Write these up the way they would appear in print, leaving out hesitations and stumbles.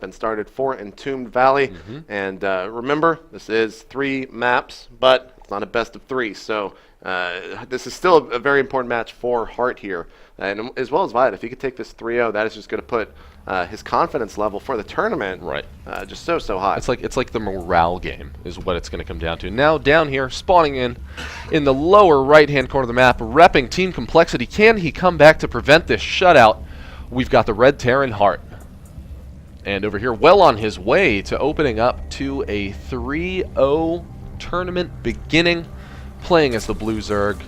been started for Entombed Valley. And remember, this is 3 maps, but it's not a best of 3. So this is still a very important match for Hart here. And as well as Violet, if he could take this 3-0, that is just going to put his confidence level for the tournament just so high. It's like the morale game is what it's going to come down to. Now down here, spawning in the lower right-hand corner of the map, repping Team Complexity. Can he come back to prevent this shutout? We've got the Red Terran Hart. And over here, well on his way to opening up to a 3-0 tournament beginning, playing as the Blue Zerg,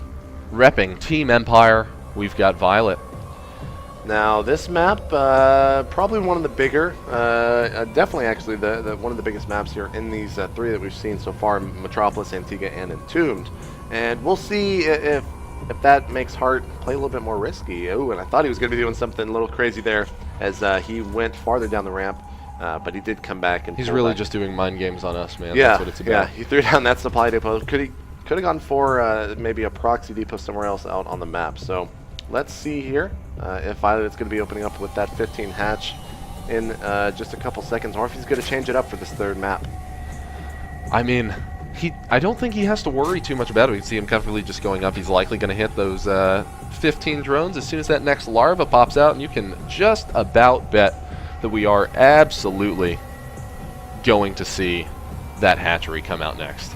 repping Team Empire. We've got Violet. Now this map, probably one of the bigger, definitely actually the one of the biggest maps here in these 3 that we've seen so far, Metropolis, Antigua, and Entombed. And we'll see if that makes Hart play a little bit more risky. Oh, and I thought he was going to be doing something a little crazy there as he went farther down the ramp, but he did come back. And he's really just doing mind games on us, man. Yeah, that's what it's about. Yeah, he threw down that supply depot. Could have gone for maybe a proxy depot somewhere else out on the map. So let's see here if Violet's going to be opening up with that 15 hatch in just a couple seconds, or if he's going to change it up for this 3rd map. I mean, I don't think he has to worry too much about it. We can see him comfortably just going up. He's likely going to hit those 15 drones as soon as that next larva pops out, and you can just about bet that we are absolutely going to see that hatchery come out next.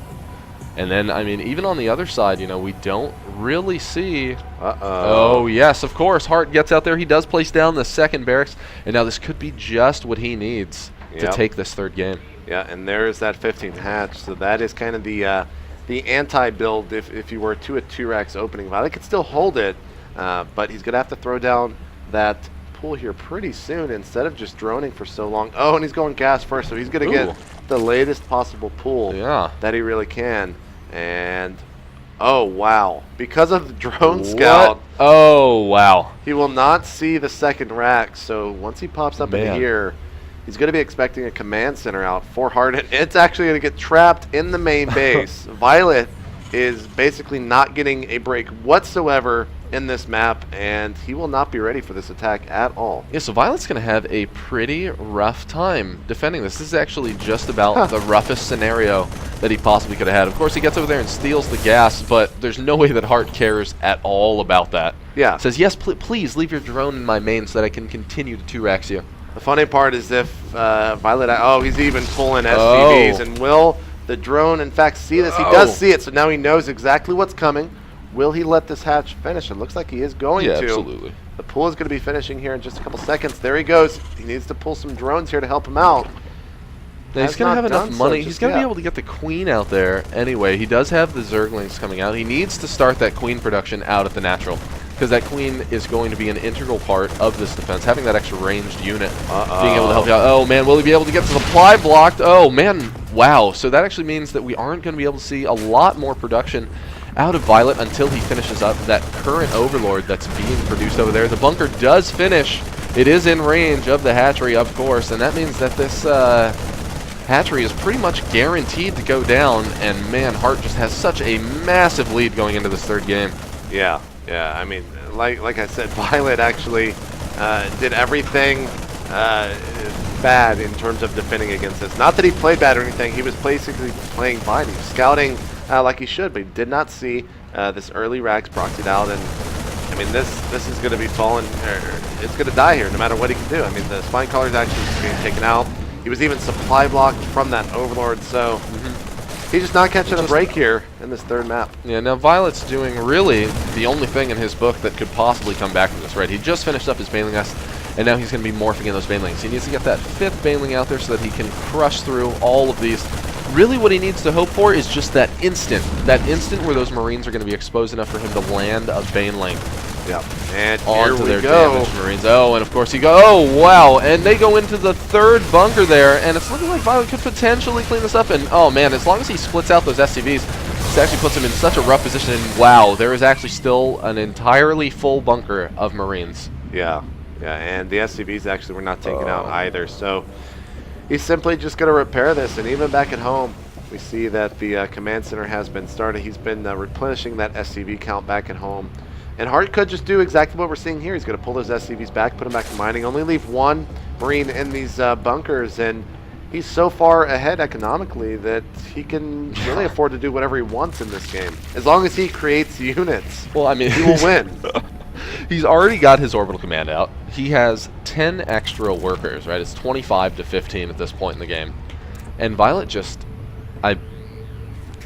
And then, I mean, even on the other side, you know, we don't really see... Oh, yes, of course. Hart gets out there. He does place down the 2nd barracks. And now this could be just what he needs to take this 3rd game. Yeah, and there's that 15th hatch. So that is kind of the anti-build if you were to a 2-racks opening. Violet could still hold it, but he's going to have to throw down that pool here pretty soon instead of just droning for so long. Oh, and he's going gas first, so he's going to get the latest possible pool that he really can. And oh wow, because of the drone scout, oh wow, he will not see the 2nd rack. So once he pops up in here, he's going to be expecting a command center out for Hart. It's actually going to get trapped in the main base. Violet is basically not getting a break whatsoever in this map, and he will not be ready for this attack at all. Yeah, so Violet's going to have a pretty rough time defending this. This is actually just about the roughest scenario that he possibly could have had. Of course, he gets over there and steals the gas, but there's no way that Hart cares at all about that. Yeah. Says, yes, please leave your drone in my main so that I can continue to 2-racks you. The funny part is if Violet... Oh, he's even pulling SCVs, and will the drone, in fact, see this? He does see it, so now he knows exactly what's coming. Will he let this hatch finish? It looks like he is going to. Absolutely. The pool is going to be finishing here in just a couple seconds. There he goes. He needs to pull some drones here to help him out. Now he's going to have enough money. He's going to be able to get the queen out there anyway. He does have the Zerglings coming out. He needs to start that queen production out at the natural, because that queen is going to be an integral part of this defense. Having that extra ranged unit, being able to help you out. Oh, man, will he be able to get the supply blocked? Oh, man, wow. So that actually means that we aren't going to be able to see a lot more production out of Violet until he finishes up that current Overlord that's being produced over there. The bunker does finish. It is in range of the hatchery, of course, and that means that this hatchery is pretty much guaranteed to go down, and man, Hart just has such a massive lead going into this 3rd game. Yeah, I mean, like I said, Violet actually did everything bad in terms of defending against this. Not that he played bad or anything. He was basically playing fine. He was scouting like he should, but he did not see this early racks proxied out. And I mean, this is going to be falling. It's going to die here, no matter what he can do. I mean, the spine collar is actually being taken out. He was even supply blocked from that Overlord, so he's just not catching a break here in this 3rd map. Yeah, now Violet's doing really the only thing in his book that could possibly come back from this, right? He just finished up his Baneling Nest, and now he's going to be morphing in those Banelings. He needs to get that 5th Baneling out there so that he can crush through all of these. Really what he needs to hope for is just that instant where those Marines are going to be exposed enough for him to land a Baneling. Yeah, and onto their damaged Marines. Oh, and of course he goes. Oh, wow! And they go into the 3rd bunker there, and it's looking like Violet could potentially clean this up. And oh man, as long as he splits out those SCVs, this actually puts him in such a rough position. And wow, there is actually still an entirely full bunker of Marines. Yeah, and the SCVs actually were not taken out either. So he's simply just going to repair this, and even back at home, we see that the command center has been started. He's been replenishing that SCV count back at home. And Hart could just do exactly what we're seeing here. He's going to pull those SCVs back, put them back to mining, only leave one Marine in these bunkers, and he's so far ahead economically that he can really afford to do whatever he wants in this game. As long as he creates units, well, I mean, he will win. He's already got his orbital command out. He has 10 extra workers, right? It's 25 to 15 at this point in the game. And Violet just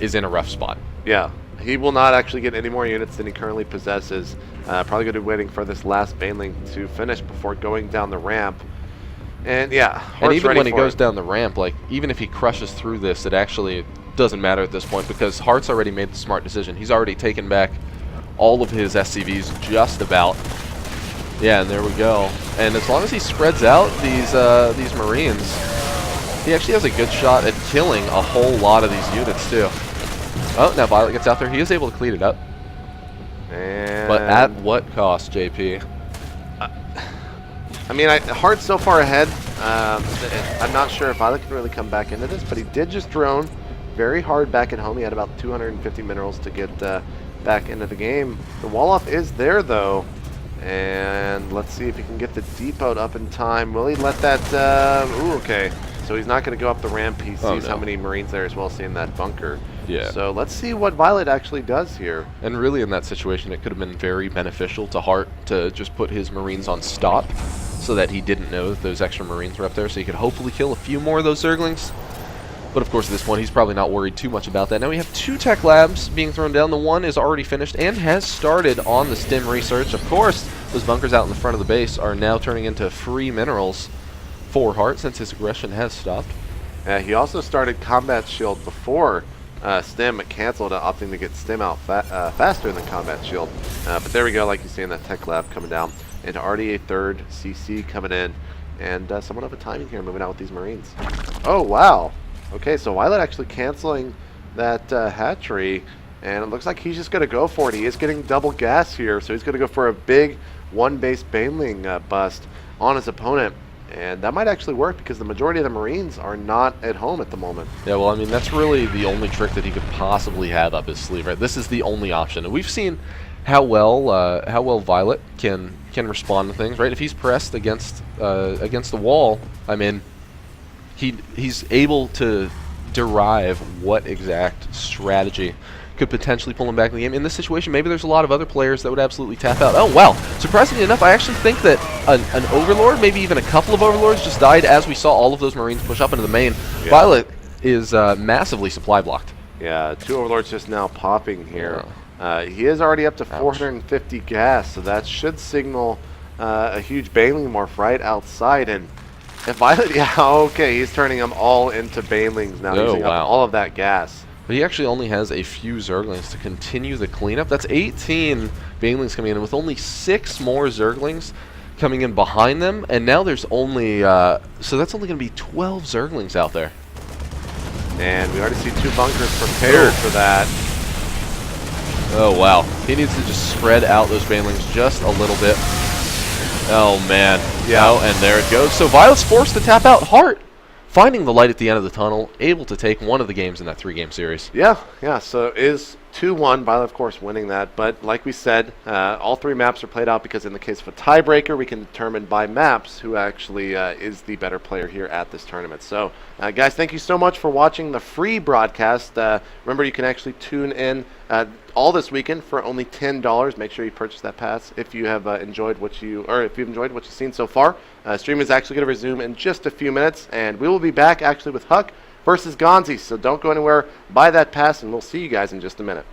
is in a rough spot. Yeah. He will not actually get any more units than he currently possesses. Probably going to be waiting for this last Baneling to finish before going down the ramp. And yeah, and even when he goes down the ramp, like even if he crushes through this, it actually doesn't matter at this point because Heart's already made the smart decision. He's already taken back all of his SCVs just about. Yeah, and there we go. And as long as he spreads out these Marines, he actually has a good shot at killing a whole lot of these units too. Oh, now Violet gets out there. He is able to clean it up. And but at what cost, JP? I mean, Heart's so far ahead. I'm not sure if Violet can really come back into this, but he did just drone very hard back at home. He had about 250 minerals to get back into the game. The wall-off is there, though. And let's see if he can get the depot up in time. Will he let that... ooh, okay. So he's not going to go up the ramp. He sees how many Marines there as well, seeing that bunker. Yeah. So let's see what Violet actually does here. And really in that situation, it could have been very beneficial to Heart to just put his Marines on stop so that he didn't know that those extra Marines were up there, so he could hopefully kill a few more of those Zerglings. But of course, at this point, he's probably not worried too much about that. Now we have 2 tech labs being thrown down. The one is already finished and has started on the stim research. Of course, those bunkers out in the front of the base are now turning into free minerals for Heart since his aggression has stopped. He also started Combat Shield before Stim canceled, opting to get Stim out faster than Combat Shield. But there we go, like you see in that tech lab coming down. Into RDA 3rd, CC coming in, and somewhat of a timing here moving out with these Marines. Oh, wow. Okay, so Violet actually canceling that hatchery, and it looks like he's just going to go for it. He is getting double gas here, so he's going to go for a big one-base Baneling bust on his opponent. And that might actually work because the majority of the Marines are not at home at the moment. Yeah, well, I mean, that's really the only trick that he could possibly have up his sleeve, right? This is the only option. And we've seen how well Violet can respond to things, right? If he's pressed against the wall, I mean, he's able to derive what exact strategy could potentially pull him back in the game. In this situation, maybe there's a lot of other players that would absolutely tap out. Oh, wow. Surprisingly enough, I actually think that an Overlord, maybe even a couple of Overlords, just died as we saw all of those Marines push up into the main. Yeah. Violet is massively supply blocked. Yeah, 2 Overlords just now popping here. Yeah. He is already up to 450 gas, so that should signal a huge Baneling morph right outside. And if Violet, yeah, okay, he's turning them all into Banelings now, using up all of that gas. But he actually only has a few Zerglings to continue the cleanup. That's 18 Banelings coming in, with only 6 more Zerglings coming in behind them. And now there's only, so that's only going to be 12 Zerglings out there. And we already see 2 bunkers prepared for that. Oh, wow. He needs to just spread out those Banelings just a little bit. Oh, man. Yeah. Oh, and there it goes. So Violet's forced to tap out. Heart finding the light at the end of the tunnel, able to take one of the games in that 3-game series. Yeah, so it is 2-1, Violet, of course, winning that. But like we said, all 3 maps are played out because in the case of a tiebreaker, we can determine by maps who actually is the better player here at this tournament. So, guys, thank you so much for watching the free broadcast. Remember, you can actually tune in all this weekend for only $10. Make sure you purchase that pass if you have enjoyed what you've enjoyed what you've seen so far. Stream is actually going to resume in just a few minutes, and we will be back actually with Huck versus Gonzi. So don't go anywhere. Buy that pass, and we'll see you guys in just a minute.